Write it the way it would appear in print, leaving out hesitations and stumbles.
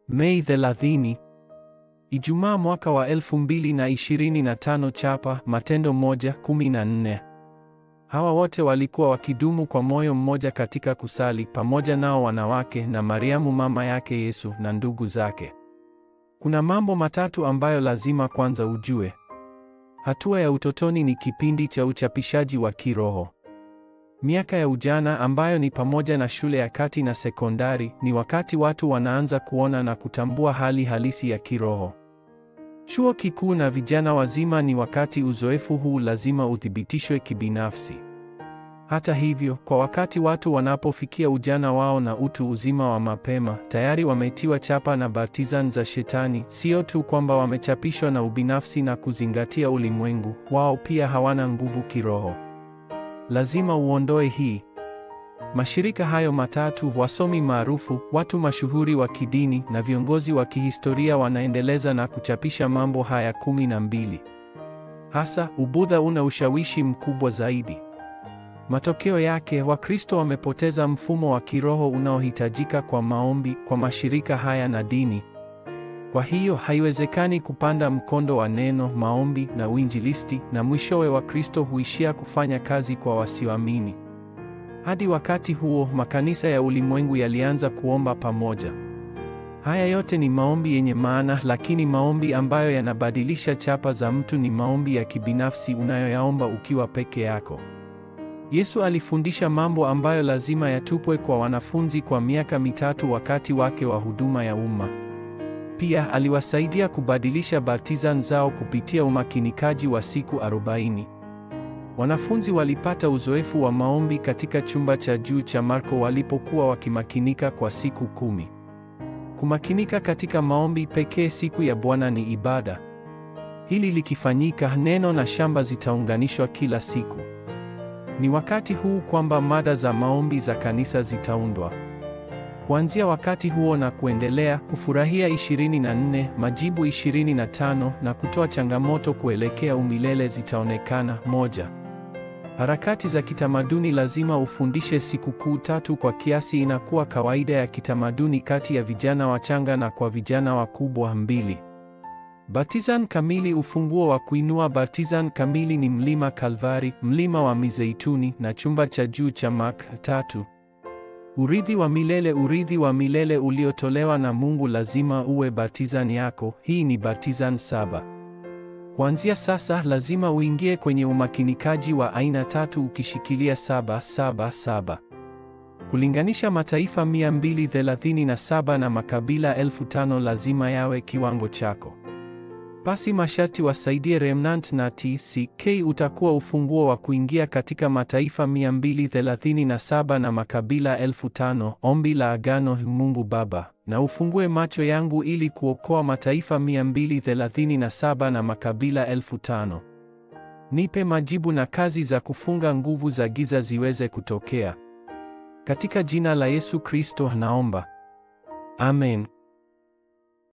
Mei 30. Ijumaa mwaka wa 2025. Chapa Matendo 1:14. Hawa wote walikuwa wakidumu kwa moyo mmoja katika kusali, pamoja nao wanawake na Mariamu mama yake Yesu na ndugu zake. Kuna mambo matatu ambayo lazima kwanza ujue. Hatua ya utotoni ni kipindi cha uchapishaji wa kiroho. Miaka ya ujana, ambayo ni pamoja na shule ya kati na sekondari, ni wakati watu wanaanza kuona na kutambua hali halisi ya kiroho. Chuo kikuu na vijana wazima ni wakati uzoefu huu lazima uthibitishwe kibinafsi. Hata hivyo, kwa wakati watu wanapofikia ujana wao na utu uzima wa mapema, tayari wametiwa chapa na batizan za Shetani. Sio tu kwamba wamechapishwa na ubinafsi na kuzingatia ulimwengu, wao pia hawana nguvu kiroho. Lazima uondoe hii. Mashirika hayo matatu, wasomi maarufu, watu mashuhuri wa kidini na viongozi wa kihistoria wanaendeleza na kuchapisha mambo haya 12. Hasa, Ubudha una ushawishi mkubwa zaidi. Matokeo yake, Wakristo wamepoteza mfumo wa kiroho unaohitajika kwa maombi, kwa mashirika haya na dini. Kwa hiyo, haiwezekani kupanda mkondo wa neno, maombi na uinjilisti, na mwishowe Wakristo huishia kufanya kazi kwa wasioamini. Hadi wakati huo, makanisa ya ulimwengu yalianza kuomba pamoja. Haya yote ni maombi yenye maana, lakini maombi ambayo yanabadilisha chapa za mtu ni maombi ya kibinafsi unayoyaomba ukiwa peke yako. Yesu alifundisha mambo ambayo lazima yatupwe kwa wanafunzi kwa miaka 3 wakati wake wa huduma ya umma. Pia aliwasaidia kubadilisha batizan zao kupitia umakinikaji wa siku 40. Wanafunzi walipata uzoefu wa maombi katika chumba cha juu cha Marko walipokuwa wakimakinika kwa siku 10. Kumakinika katika maombi pekee siku ya Bwana ni ibada. Hili likifanyika, neno na shamba zitaunganishwa kila siku. Ni wakati huu kwamba mada za maombi za kanisa zitaundwa. Kuanzia wakati huo na kuendelea, kufurahia 24, majibu 25 na kutoa changamoto kuelekea umilele zitaonekana. 1. Harakati za kitamaduni. Lazima ufundishe sikukuu 3 kwa kiasi inakuwa kawaida ya kitamaduni kati ya vijana wachanga na kwa vijana wakubwa. 2. Batizan kamili. Ufunguo wa kuinua batizan kamili ni mlima Kalvari, mlima wa Mizeituni na chumba cha juu cha Mark. 3. Urithi wa milele. Urithi wa milele uliotolewa na Mungu lazima uwe batizan yako. Hii ni batizan 7. Kuanzia sasa lazima uingie kwenye umakinikaji wa aina 3 ukishikilia 777. Kulinganisha mataifa 237 na makabila 5,000 lazima yawe kiwango chako. Basi masharti wasaidie Remnant na TCK. Utakuwa ufunguo wa kuingia katika mataifa 237 na makabila 5,000. Ombi la agano. Mungu Baba, na ufungue macho yangu ili kuokoa mataifa 237 na makabila 5,000. Nipe majibu na kazi za kufunga nguvu za giza ziweze kutokea. Katika jina la Yesu Kristo naomba. Amen.